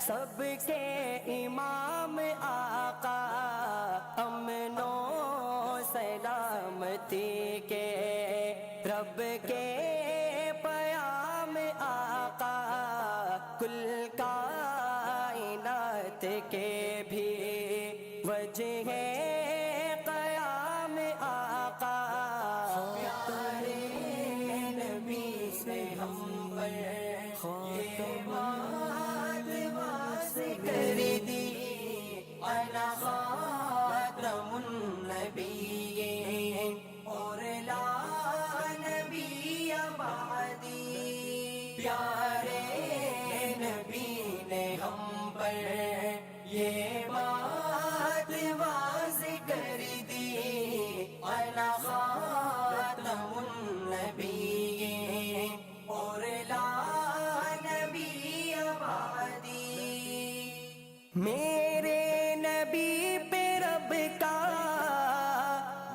سب کے امام آقا، امن و سلامتی کے رب کے پیام آقا، کل کائنات کے بھی وجہ قیام آقا، پیارے نبی سے ہم پر یہ بات واضح کر دی، انا خاتم النبیین اور لا نبی بعدی، پیارے نبی نے ہم پر یہ بات واضح کر دی، انا خاتم النبیین اور لا نبی بعدی، میرے نبی پہ رب کا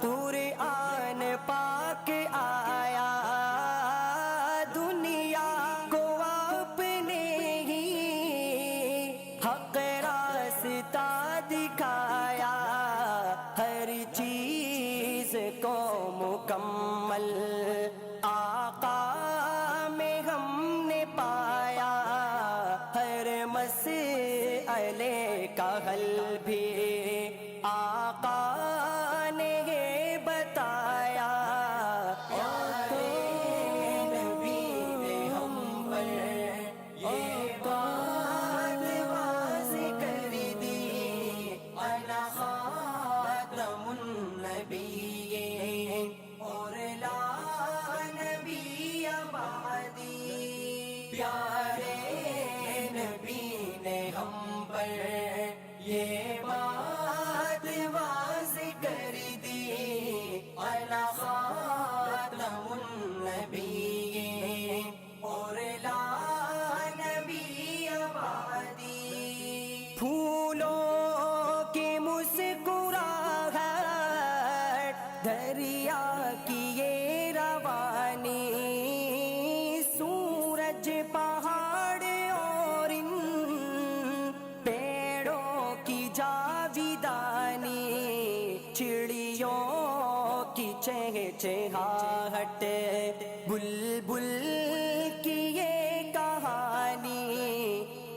قرآن پاک آیا، دنیا کو اپنے ہی حق راستہ دکھایا، ہر چیز کو مکمل آقا میں ہم نے پایا، ہر مسئلے کا حل بھی آقا نے یہ بتایا، نبی نے ہم پر یہ بات واضح کر دی، انا خاتم النبیین اور لا نبی بعدی، پیارے نبی نے ہم پر یہ بات واضح کر دی، انا خاتم النبیین اور لا نبی بعدی، پھولوں کی مسکراہٹ، دریا کی یہ روانی، سورج پہاڑ اور ان پیڑوں کی جاویدانی، چڑیوں کی چہچہاہٹ، بلبل کی یہ کہانی،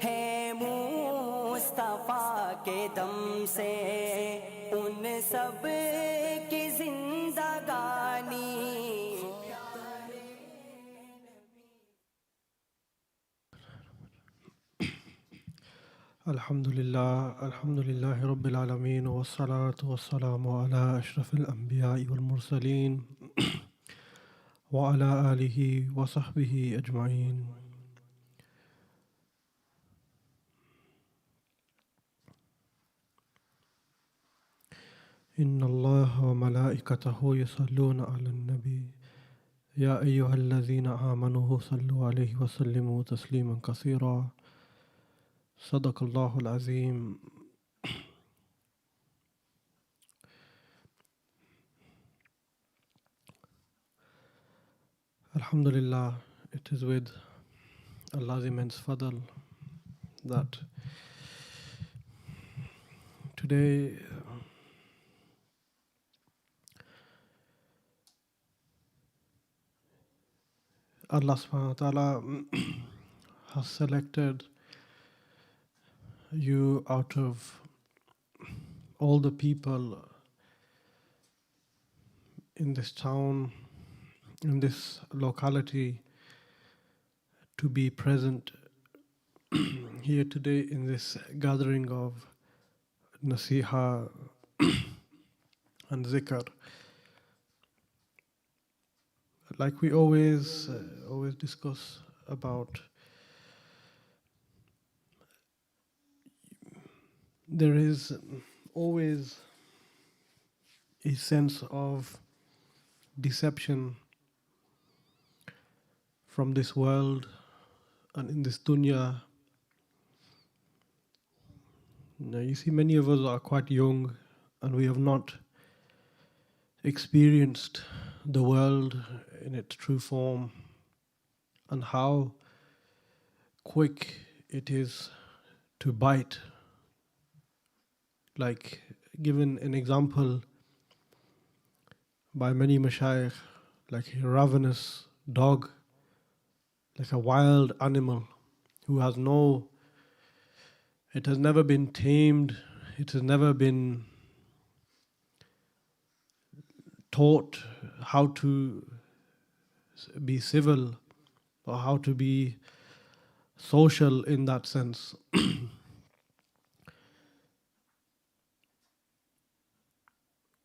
ہے مصطفیٰ کے دم سے ان سب کی زندگانی، الحمدللہ رب العالمین، والصلاة والسلام علی اشرف الانبیاء والمرسلین وعلی آلہ وصحبہ اجمعین۔ ان اللہ وملائکتہ یصلون علی النبی یا ایہا الذین آمنوا صلوا علیہ وسلموا تسلیما کثیرا، صدق اللہ العظیم۔ Alhamdulillah, it is with Allah's immense fadl that today Allah subhanahu wa ta'ala has selected you out of all the people in this town, in this locality, to be present here today in this gathering of Naseeha and Dhikr. Like we always discuss about, there is always a sense of deception from this world and in this dunya. Now, you see, many of us are quite young and we have not experienced the world in its true form and how quick it is to bite. Like given an example by many mashayikh, like a ravenous dog, like a wild animal who has it has never been tamed, it has never been taught how to be civil or how to be social in that sense.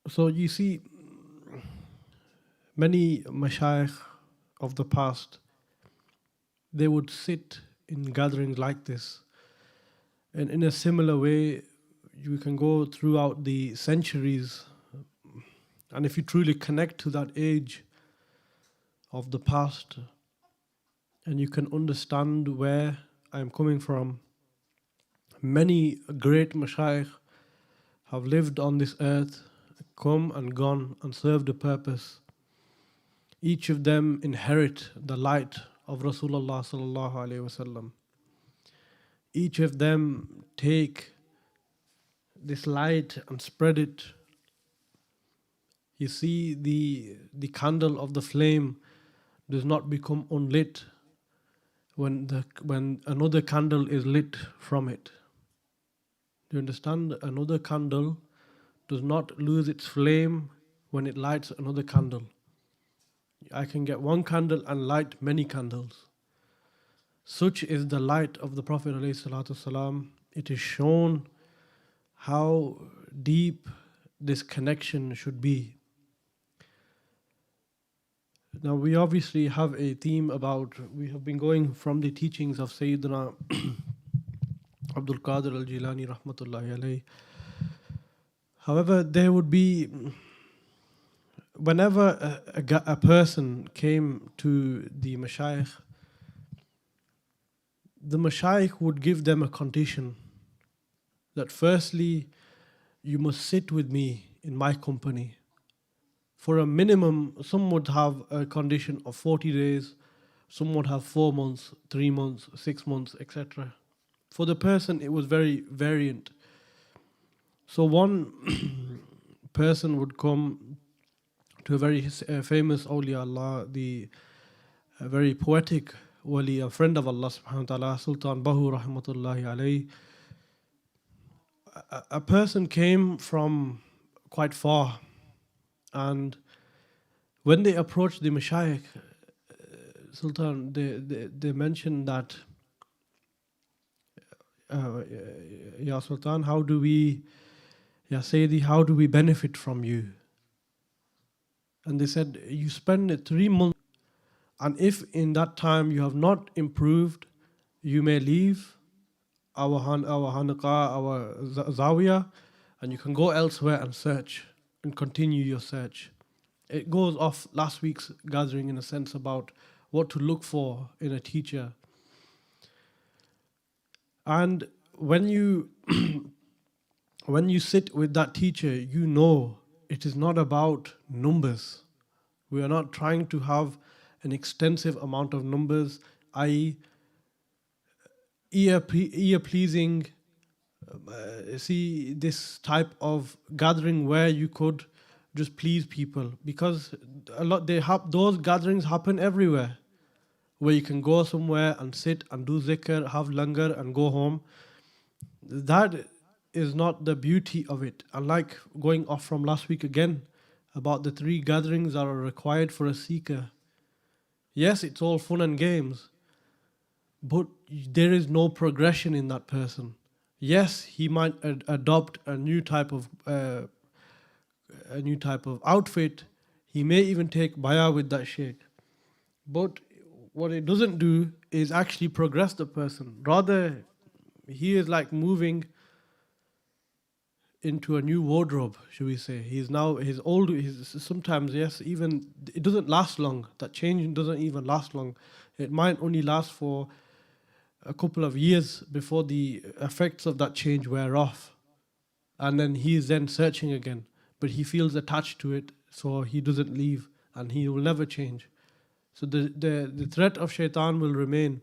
So you see, many mashayikh of the past, they would sit in gatherings like this. And in a similar way, you can go throughout the centuries. And if you truly connect to that age of the past, and you can understand where I'm coming from, many great mashayikh have lived on this earth, come and gone and served a purpose. Each of them inherit the light of Rasulullah sallallahu alaihi wasallam. Each of them take this light and spread it. You see, the candle of the flame does not become unlit when another candle is lit from it. Do you understand? Another candle does not lose its flame when it lights another candle. I can get one candle and light many candles. Such is the light of the Prophet ﷺ. It is shown how deep this connection should be. Now we obviously have a theme we have been going from the teachings of Sayyidina Abdul Qadir al-Jilani rahmatullahi alayhi. However, there would be, whenever a person came to the mashayikh would give them a condition that firstly, you must sit with me in my company. For a minimum, some would have a condition of 40 days, some would have 4 months, 3 months, 6 months, etc. For the person, it was very variant. So one person would come to a very famous awliya Allah, a very poetic wali, a friend of Allah subhanahu wa ta'ala, Sultan Bahu rahmatullahi alayhi. A person came from quite far, and when they approached the mashayikh, Sultan, they mentioned that, Ya Sultan, Ya Sayyidi, how do we benefit from you? And they said, you spend 3 months, and if in that time you have not improved, you may leave our Hanaqa, our Zawiya, and you can go elsewhere and search and continue your search. It goes off last week's gathering in a sense about what to look for in a teacher. And when you when you sit with that teacher, you know it is not about numbers. We are not trying to have an extensive amount of numbers, i.e. ear pleasing. See this type of gathering where you could just please people, because those gatherings happen everywhere, where you can go somewhere and sit and do zikr, have langar and go home. That is not the beauty of it. Unlike going off from last week again about the 3 gatherings that are required for a seeker. Yes, it's all fun and games, but there is no progression in that person. Yes, he might adopt a new type of outfit. He may even take bayah with that sheikh. But what it doesn't do is actually progress the person. Rather, he is like moving into a new wardrobe, should we say. He's sometimes, yes, even it doesn't last long. That change doesn't even last long. It might only last for a couple of years before the effects of that change wear off. And then he is then searching again. But he feels attached to it, so he doesn't leave, and he will never change. So the threat of shaitan will remain.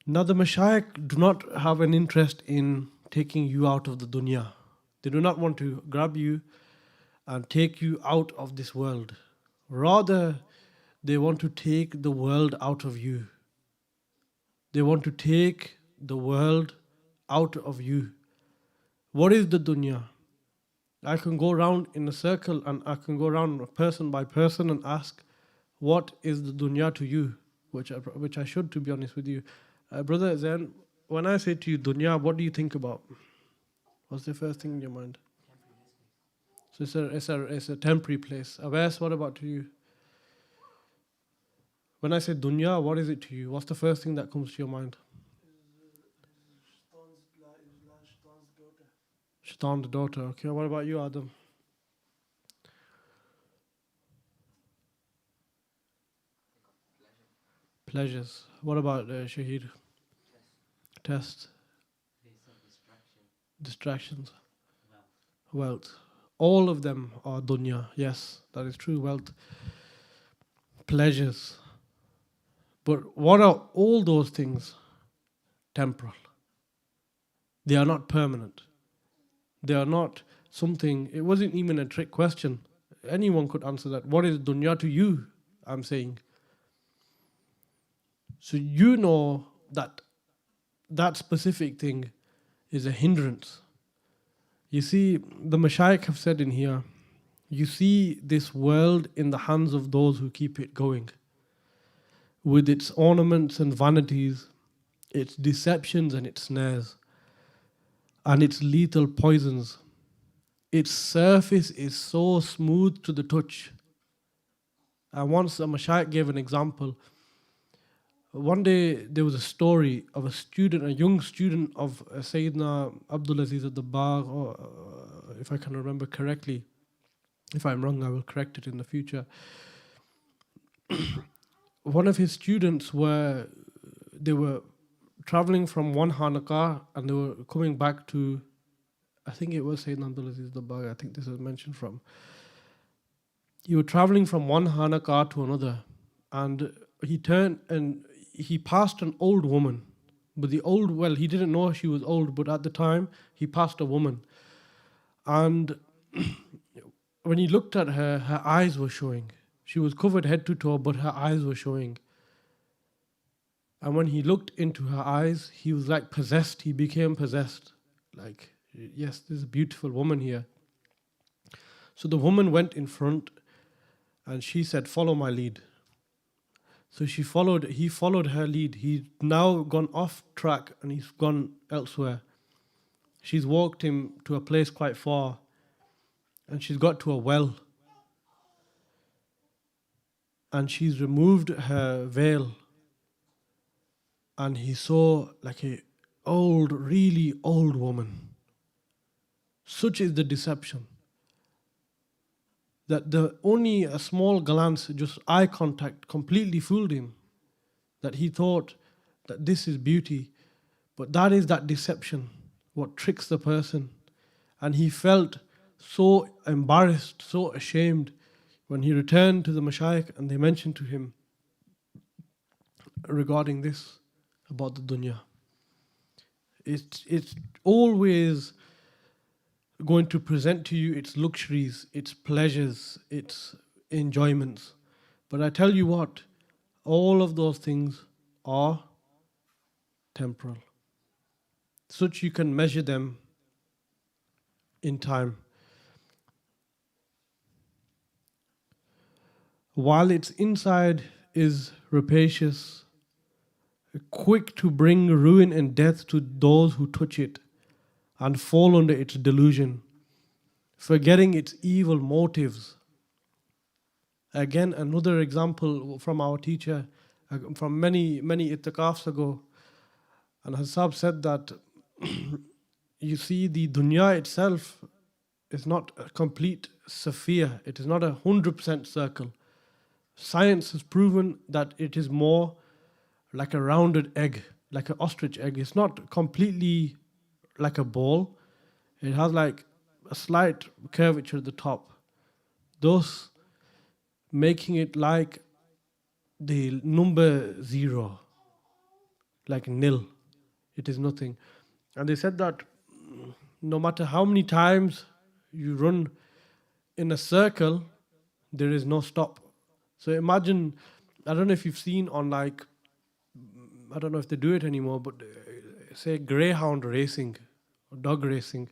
Now the Mashayikh do not have an interest in taking you out of the dunya. They do not want to grab you and take you out of this world. Rather, they want to take the world out of you. They want to take the world out of you. What is the dunya? I can go around in a circle and I can go around person by person and ask, what is the dunya to you? Which I should, to be honest with you. Brother Zain, when I say to you dunya, what do you think about? What's the first thing in your mind? So it's a temporary place. Awais, what about to you? When I say dunya, what is it to you? What's the first thing that comes to your mind? Shaitan's daughter. Okay, what about you, Adam? Pleasures. What about Shahid? Test. Distractions. Wealth. All of them are dunya. Yes, that is true. Wealth. Pleasures. But what are all those things? Temporal. They are not permanent. They are not something. It wasn't even a trick question. Anyone could answer that. What is dunya to you? I'm saying. So you know that that specific thing is a hindrance. You see, the Mashayikh have said in here, you see this world in the hands of those who keep it going, with its ornaments and vanities, its deceptions and its snares, and its lethal poisons. Its surface is so smooth to the touch. And once a Mashayikh gave an example. One day there was a story of a student, a young student of Sayyidina Abdul Aziz al-Dabbagh, or if I can remember correctly. If I'm wrong, I will correct it in the future. One of his students they were traveling from one Hanaqah and they were coming back to, I think it was Sayyidina Abdul Aziz al-Dabbagh, I think this is mentioned from. He was traveling from one Hanaqah to another, and he turned and he passed an old woman. But he didn't know she was old, but at the time, he passed a woman. And when he looked at her, her eyes were showing. She was covered head to toe, but her eyes were showing. And when he looked into her eyes, he was like possessed. He became possessed. Like, yes, there's a beautiful woman here. So the woman went in front and she said, follow my lead. So he followed her lead. He's now gone off track and he's gone elsewhere. She's walked him to a place quite far and she's got to a well. And she's removed her veil. And he saw like a really old woman. Such is the deception. That only a small glance, just eye contact, completely fooled him. That he thought that this is beauty. But that is that deception, what tricks the person. And he felt so embarrassed, so ashamed when he returned to the Mashayikh and they mentioned to him regarding this, about the dunya. It's always going to present to you its luxuries, its pleasures, its enjoyments. But I tell you what, all of those things are temporal. Such you can measure them in time. While its inside is rapacious, quick to bring ruin and death to those who touch it and fall under its delusion, forgetting its evil motives. Again, another example from our teacher, from many itikafs ago, and Hassab said that you see the dunya itself is not a complete sphere, it is not 100% circle. Science has proven that it is more like a rounded egg, like an ostrich egg. It's not completely like a ball. It has like a slight curvature at the top, thus making it like the number 0, like nil. It is nothing. And they said that no matter how many times you run in a circle, there is no stop. So imagine, I don't know if you've seen on like, I don't know if they do it anymore, but say greyhound racing or dog racing.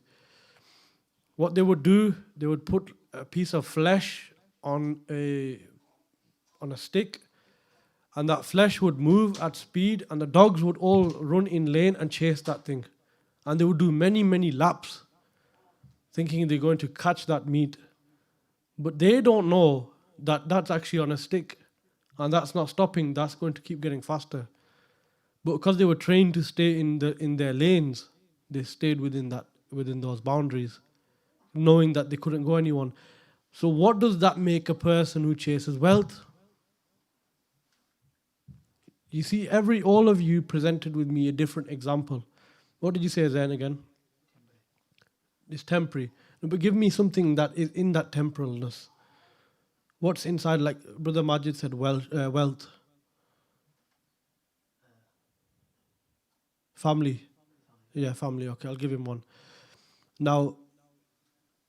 What they would do, they would put a piece of flesh on a stick, and that flesh would move at speed, and the dogs would all run in lane and chase that thing. And they would do many, many laps, thinking they're going to catch that meat. But they don't know that that's actually on a stick, and that's not stopping, that's going to keep getting faster. But because they were trained to stay in their lanes, they stayed within those boundaries, knowing that they couldn't go anyone. So what does that make a person who chases wealth? You see, all of you presented with me a different example. What did you say, Zain, again? It's temporary. No, but give me something that is in that temporalness. What's inside, like Brother Majid said, wealth. Family. Yeah, family. Okay, I'll give him one. Now,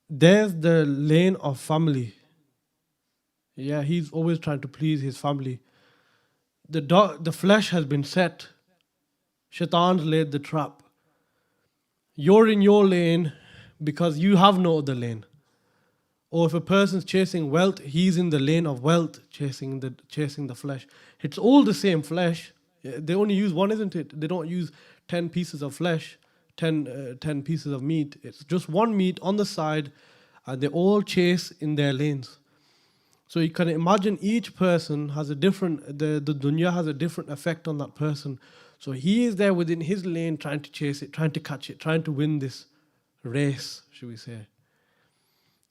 there's the lane of family. Yeah, he's always trying to please his family. The flesh has been set. Shaitan's laid the trap. You're in your lane because you have no other lane. Or if a person's chasing wealth, he's in the lane of wealth, chasing the flesh. It's all the same flesh. They only use one, isn't it? They don't use 10 pieces of flesh, 10 pieces of meat. It's just one meat on the side, and they all chase in their lanes. So you can imagine each person has a different, the dunya has a different effect on that person. So he is there within his lane trying to chase it, trying to catch it, trying to win this race, should we say.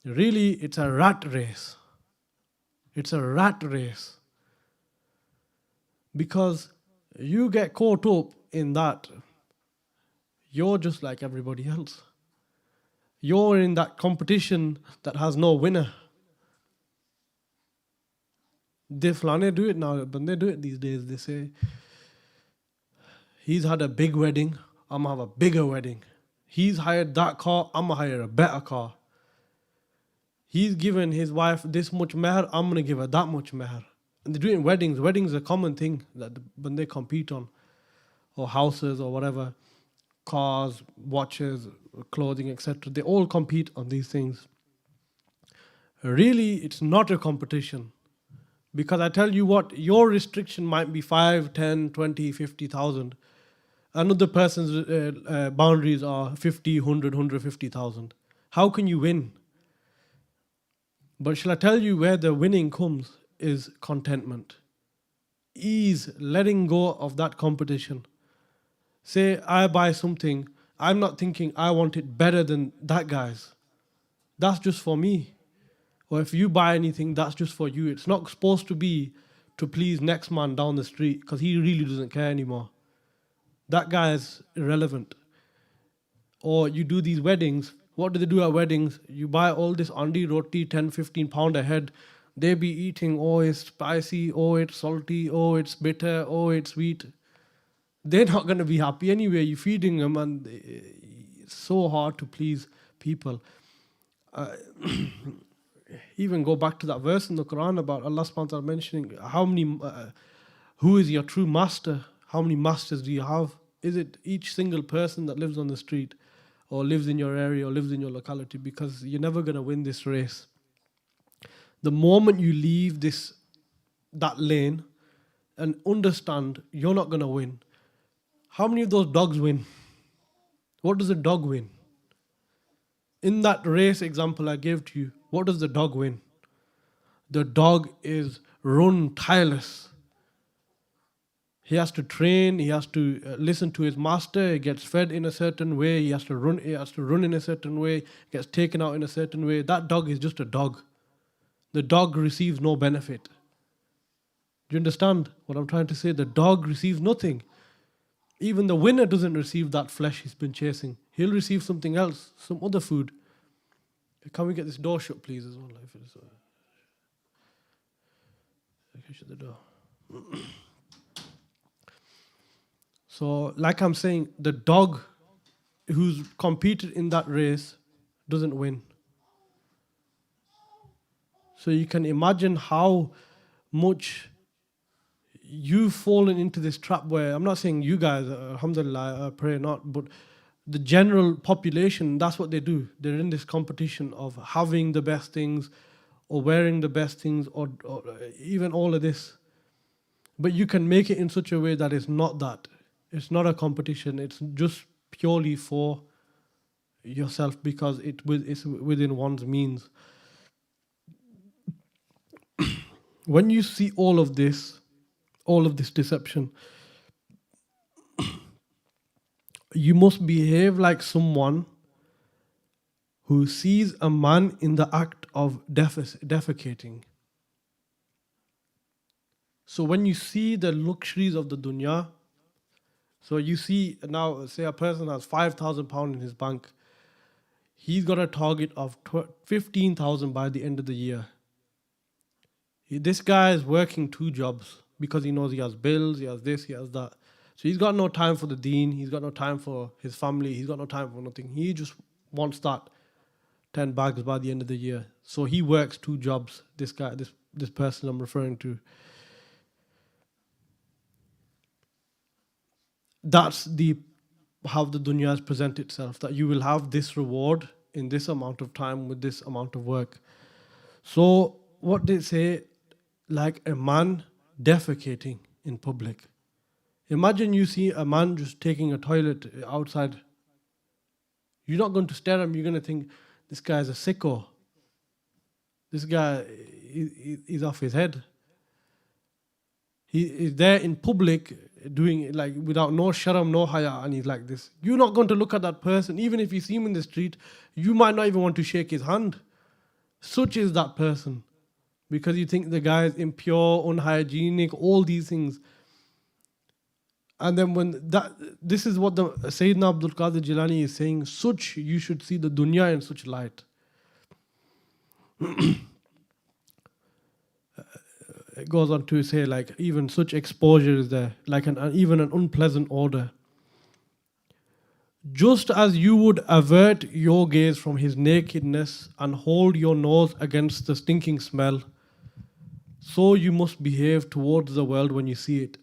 Really, it's a rat race. It's a rat race. Because you get caught up in that, you're just like everybody else. You're in that competition that has no winner. They flane do it now, but they do it these days. They say, he's had a big wedding, I'm gonna have a bigger wedding. He's hired that car, I'm gonna hire a better car. He's given his wife this much meher, I'm gonna give her that much meher. And they do it in weddings. Weddings are a common thing that when they compete on, or houses or whatever, cars, watches, clothing, etc. They all compete on these things. Really, it's not a competition. Because I tell you what, your restriction might be 5, 10, 20, 50,000. Another person's boundaries are 50, 100, 150,000. How can you win? But shall I tell you where the winning comes is contentment. Ease, letting go of that competition. Say I buy something, I'm not thinking I want it better than that guy's. That's just for me. Or if you buy anything, that's just for you. It's not supposed to be to please next man down the street because he really doesn't care anymore. That guy is irrelevant. Or you do these weddings. What do they do at weddings? You buy all this andi roti, 10, 15 pound a head. They be eating, oh, it's spicy, oh, it's salty, oh, it's bitter, oh, it's sweet. They're not going to be happy anyway. You're feeding them, and it's so hard to please people. Even go back to that verse in the Quran about Allah subhanahu wa ta'ala mentioning who is your true master? How many masters do you have? Is it each single person that lives on the street or lives in your area or lives in your locality? Because you're never going to win this race. The moment you leave that lane and understand you're not going to win, how many of those dogs win? What does a dog win? In that race example I gave to you, what does the dog win? The dog is run tireless. He has to train, he has to listen to his master, he gets fed in a certain way, he has to run in a certain way, gets taken out in a certain way. That dog is just a dog. The dog receives no benefit. Do you understand what I'm trying to say? The dog receives nothing. Even the winner doesn't receive that flesh he's been chasing. He'll receive something else, some other food. Can we get this door shut, please, as well? If it's, shut the door. So, like I'm saying, the dog who's competed in that race doesn't win. So you can imagine how much you've fallen into this trap where, I'm not saying you guys, alhamdulillah, I pray not, but the general population, that's what they do. They're in this competition of having the best things or wearing the best things or even all of this. But you can make it in such a way that it's not that. It's not a competition. It's just purely for yourself because it's within one's means. When you see all of this deception, you must behave like someone who sees a man in the act of defecating. So when you see the luxuries of the dunya, so you see now, say a person has £5,000 in his bank, he's got a target of 15,000 by the end of the year. This guy is working 2 jobs because he knows he has bills, he has this, he has that. So he's got no time for the deen, he's got no time for his family, he's got no time for nothing. He just wants that 10 bags by the end of the year. So he works 2 jobs, this guy, this person I'm referring to. That's how the dunya present itself, that you will have this reward in this amount of time with this amount of work. So what they say, like a man defecating in public. Imagine you see a man just taking a toilet outside. You're not going to stare at him, you're going to think, this guy's a sicko. This guy is off his head. He is there in public doing it like without no sharam, no haya, and he's like this. You're not going to look at that person. Even if you see him in the street, you might not even want to shake his hand. Such is that person. Because you think the guy is impure, unhygienic, all these things. And then this is what the Sayyidina Abdul Qadir Jilani is saying, such you should see the dunya in such light. It goes on to say, like, even such exposure is there, like even an unpleasant odor. Just as you would avert your gaze from his nakedness and hold your nose against the stinking smell, so you must behave towards the world when you see it.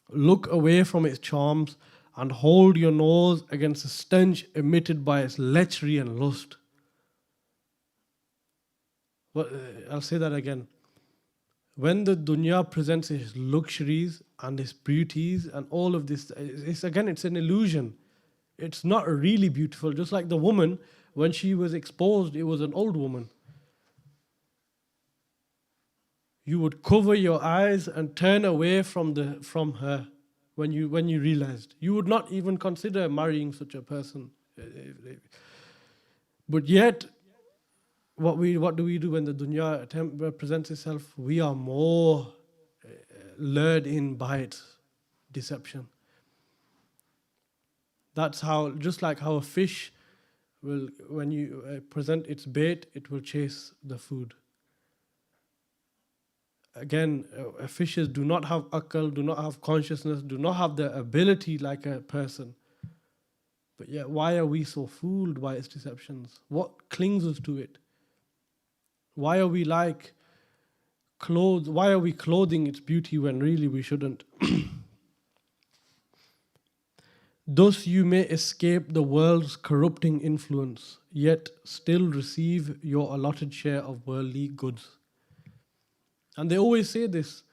Look away from its charms and hold your nose against the stench emitted by its lechery and lust. I'll say that again. When the dunya presents its luxuries and its beauties and all of this, it's an illusion. It's not really beautiful. Just like the woman, when she was exposed, it was an old woman. You would cover your eyes and turn away from her when you realized. You would not even consider marrying such a person. But yet, what do we do when the dunya presents itself? We are more lured in by its deception. That's how, just like how a fish will, when you present its bait, it will chase the food. Again, fishes do not have akal, do not have consciousness, do not have the ability like a person. But yet, why are we so fooled by its deceptions? What clings us to it? Why are we like clothes? Why are we clothing its beauty when really we shouldn't? Thus you may escape the world's corrupting influence, yet still receive your allotted share of worldly goods. And they always say this,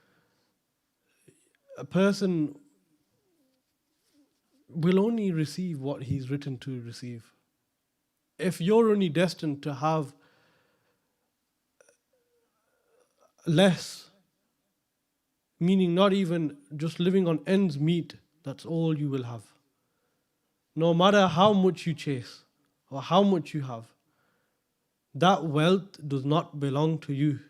a person will only receive what he's written to receive. If you're only destined to have less, meaning not even just living on ends meet, that's all you will have. No matter how much you chase or how much you have, that wealth does not belong to you.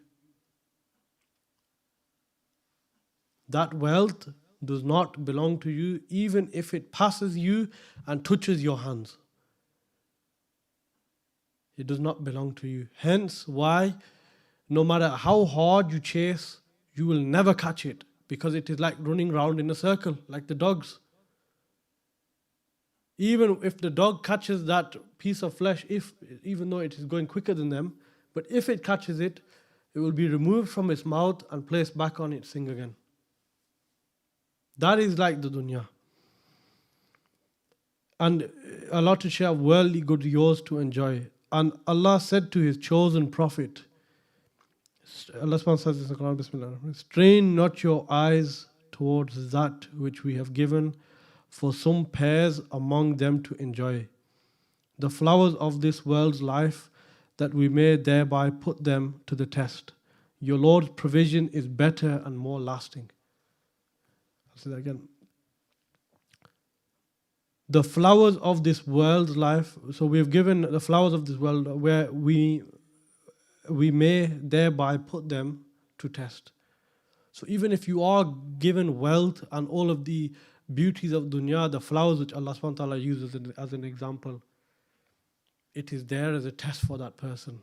That wealth does not belong to you, even if it passes you and touches your hands. It does not belong to you. Hence why, no matter how hard you chase, you will never catch it, because it is like running round in a circle, like the dogs. Even if the dog catches that piece of flesh, even though it is going quicker than them, but if it catches it, it will be removed from its mouth and placed back on its thing again. That is like the dunya. And Allah to share worldly good yours to enjoy. And Allah said to His chosen Prophet, Allah says in the Quran, Bismillah, strain not your eyes towards that which we have given for some pairs among them to enjoy. The flowers of this world's life, that we may thereby put them to the test. Your Lord's provision is better and more lasting. I'll say that again. The flowers of this world's life, so we have given the flowers of this world where we may thereby put them to test. So even if you are given wealth and all of the beauties of dunya, the flowers which Allah subhanahu wa ta'ala uses as an example, it is there as a test for that person.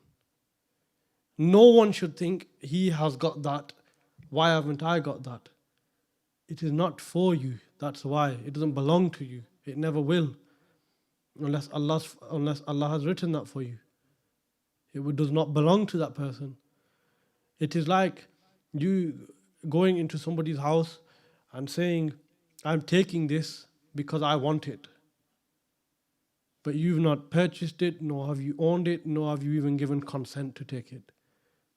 No one should think he has got that. Why haven't I got that? It is not for you. That's why. It doesn't belong to you. It never will. Unless Allah has written that for you. It does not belong to that person. It is like you going into somebody's house and saying, I'm taking this because I want it. But you've not purchased it, nor have you owned it, nor have you even given consent to take it.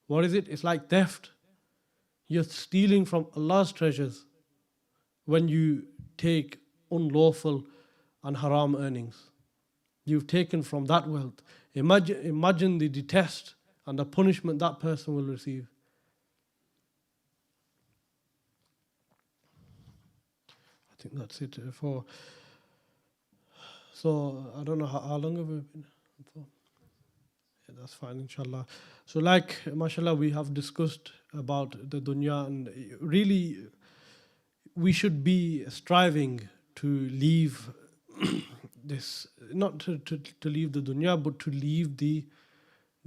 What is it? It's like theft. You're stealing from Allah's treasures when you take unlawful and haram earnings. You've taken from that wealth. Imagine the detest and the punishment that person will receive. I think that's it for. So I don't know how long have we been for? Yeah, that's fine, inshallah. So like, mashallah, we have discussed about the dunya, and really we should be striving to leave this, not to leave the dunya, but to leave the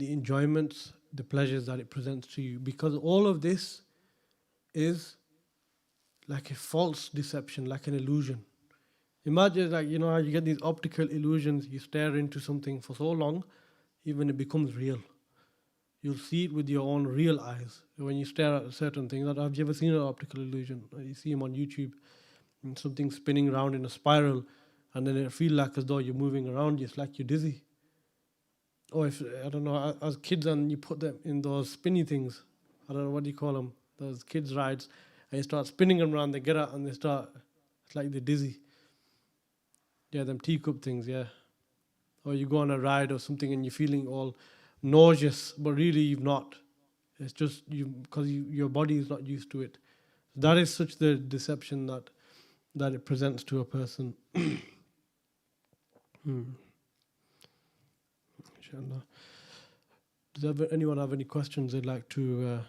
enjoyments, the pleasures that it presents to you, because all of this is like a false deception, like an illusion. Imagine, like, how you get these optical illusions, you stare into something for so long, even it becomes real. You'll see it with your own real eyes. When you stare at certain things, have you ever seen an optical illusion? You see them on YouTube, and something spinning around in a spiral, and then it feels like as though you're moving around, it's like you're dizzy. Or if, I don't know, as kids, and you put them in those spinny things, I don't know, what do you call them, those kids' rides, and you start spinning them around, they get out and it's like they're dizzy. Yeah, them teacup things, yeah. Or you go on a ride or something and you're feeling all nauseous, but really you've not. It's just because your body is not used to it. That is such the deception that it presents to a person. Inshallah. Does anyone have any questions they'd like to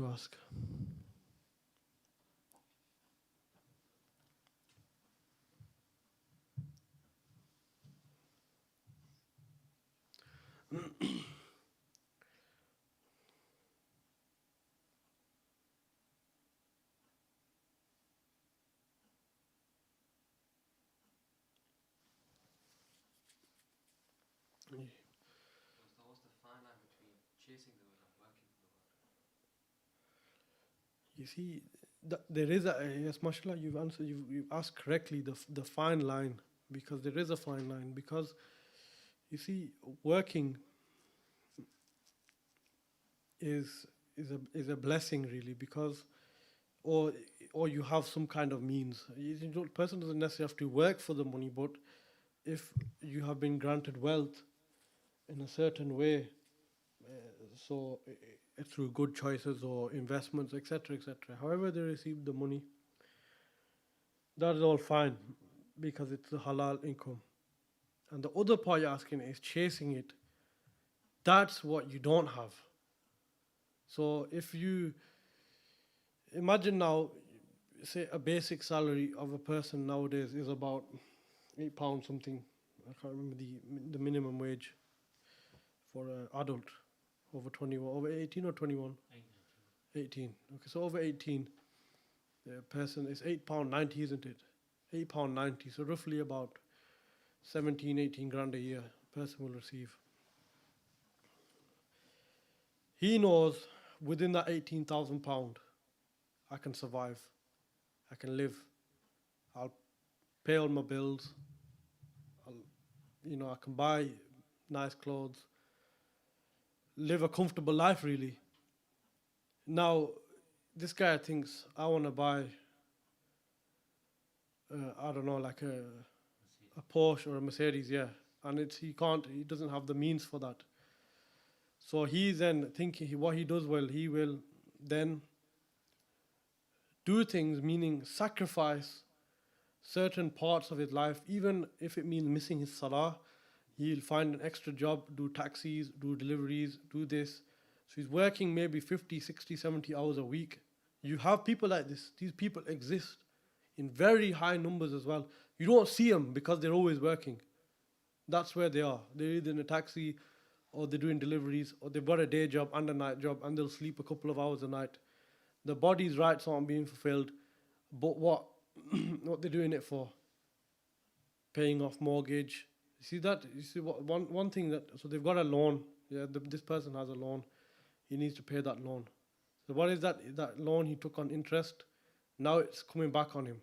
ask? What's the fine line between chasing the will and working for the will? You see, there is yes, mashallah, you've asked correctly the fine line, because there is a fine line, because you see, working is a blessing really, because or you have some kind of means. The person doesn't necessarily have to work for the money, but if you have been granted wealth in a certain way, so through good choices or investments, etc., etc. However they receive the money, that is all fine, because it's a halal income. And the other part you're asking is chasing it. That's what you don't have. So if you imagine now, say a basic salary of a person nowadays is about £8 something. I can't remember the minimum wage for an adult over 21, over 18 or 21? 18. Okay, so over 18, the person is £8.90, isn't it? £8.90. So roughly about 17, 18 grand a year person will receive. He knows within that £18,000, I can survive, I can live, I'll pay all my bills, I can buy nice clothes, live a comfortable life really. Now, this guy thinks, I want to buy, I don't know, like a Porsche or a Mercedes, yeah. And he doesn't have the means for that. So he's then thinking, what he does well, he will then do things, meaning sacrifice certain parts of his life, even if it means missing his salah. He'll find an extra job, do taxis, do deliveries, do this. So he's working maybe 50, 60, 70 hours a week. You have people like this. These people exist in very high numbers as well. You don't see them because they're always working. That's where they are. They're either in a taxi or they're doing deliveries or they've got a day job and a night job and they'll sleep a couple of hours a night. The body's rights aren't being fulfilled. But what they're doing it for? Paying off mortgage. You see one thing so they've got a loan. Yeah, this person has a loan. He needs to pay that loan. So what is that loan he took on interest? Now it's coming back on him.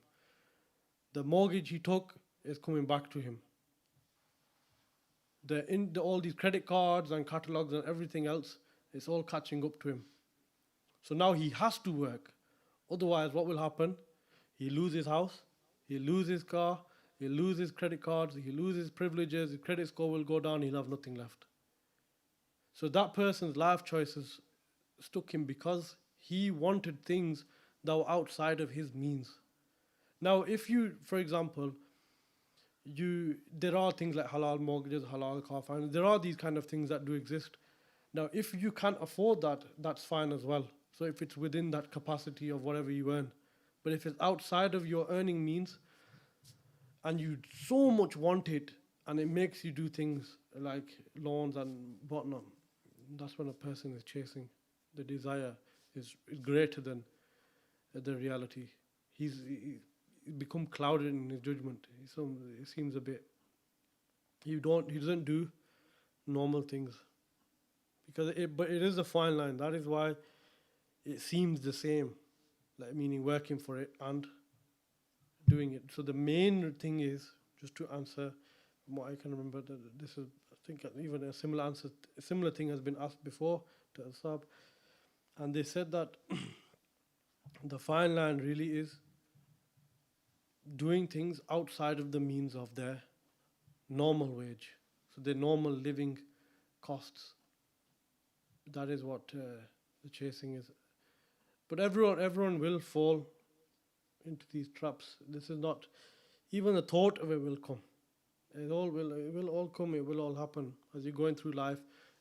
The mortgage he took is coming back to him. All these credit cards and catalogs and everything else, it's all catching up to him. So now he has to work. Otherwise, what will happen? He'll lose his house, he'll lose his car, he'll lose his credit cards, he'll lose his privileges, his credit score will go down, he'll have nothing left. So that person's life choices stuck him because he wanted things that were outside of his means. Now, if you, for example, there are things like halal mortgages, halal car finance, there are these kind of things that do exist. Now, if you can't afford that, that's fine as well. So if it's within that capacity of whatever you earn. But if it's outside of your earning means and you so much want it and it makes you do things like loans and whatnot, that's when a person is chasing. The desire is greater than the reality. He's become clouded in his judgment. It seems a bit. He doesn't do normal things but it is a fine line. That is why it seems the same, like meaning working for it and doing it. So the main thing is, just to answer what I can remember, that this is, I think even a similar thing has been asked before to Asab, and they said that the fine line really is doing things outside of the means of their normal wage, so their normal living costs. That is what the chasing is. But everyone will fall into these traps. This is not, even the thought of it will come. It will all come, it will all happen. As you're going through life,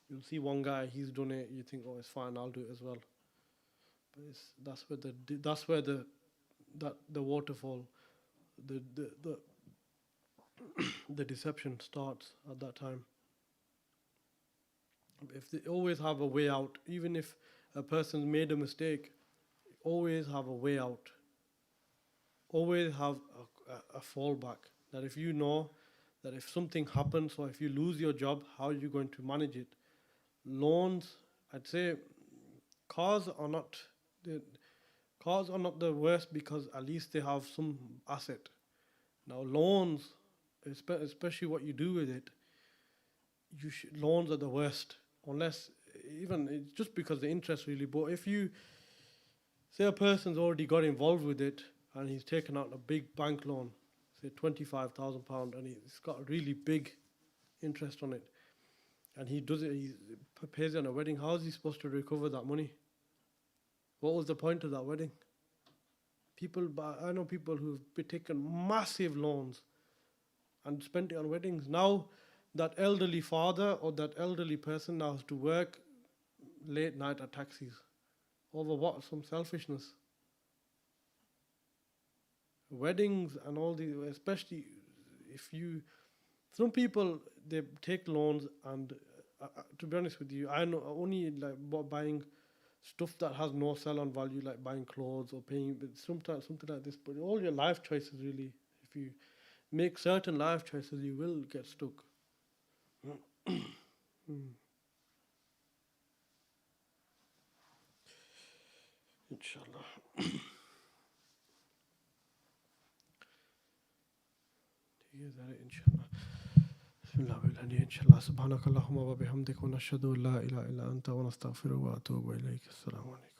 you'll see one guy, he's done it, you think, oh, it's fine, I'll do it as well. But that's where the waterfall, the deception starts at that time. If they always have a way out, even if a person's made a mistake, always have a way out. Always have a fallback. That if you know that if something happens or if you lose your job, how are you going to manage it? Loans, I'd say cars are not the worst because at least they have some asset. Now loans, especially what you do with it, loans are the worst. Unless, even it's just because the interest really. But if you say a person's already got involved with it and he's taken out a big bank loan, say £25,000, and he's got a really big interest on it, and he pays it on a wedding, how is he supposed to recover that money? What was the point of that wedding? I know people who've taken massive loans and spent it on weddings. Now that elderly father or that elderly person now has to work late night at taxis. Over what? Some selfishness. Weddings and all these, especially some people, they take loans and to be honest with you, I know only like buying stuff that has no sell-on value, like buying clothes or paying something like this. But all your life choices really, make certain life choices, you will get stuck. Inshallah. ٹھیک ہے ذرا انشاءاللہ. بسم اللہ بالله انشاءاللہ. سبحانك اللهم وبحمدك ونشهد ان لا اله الا انت ونستغفرك ونتوب اليك. السلام علیکم.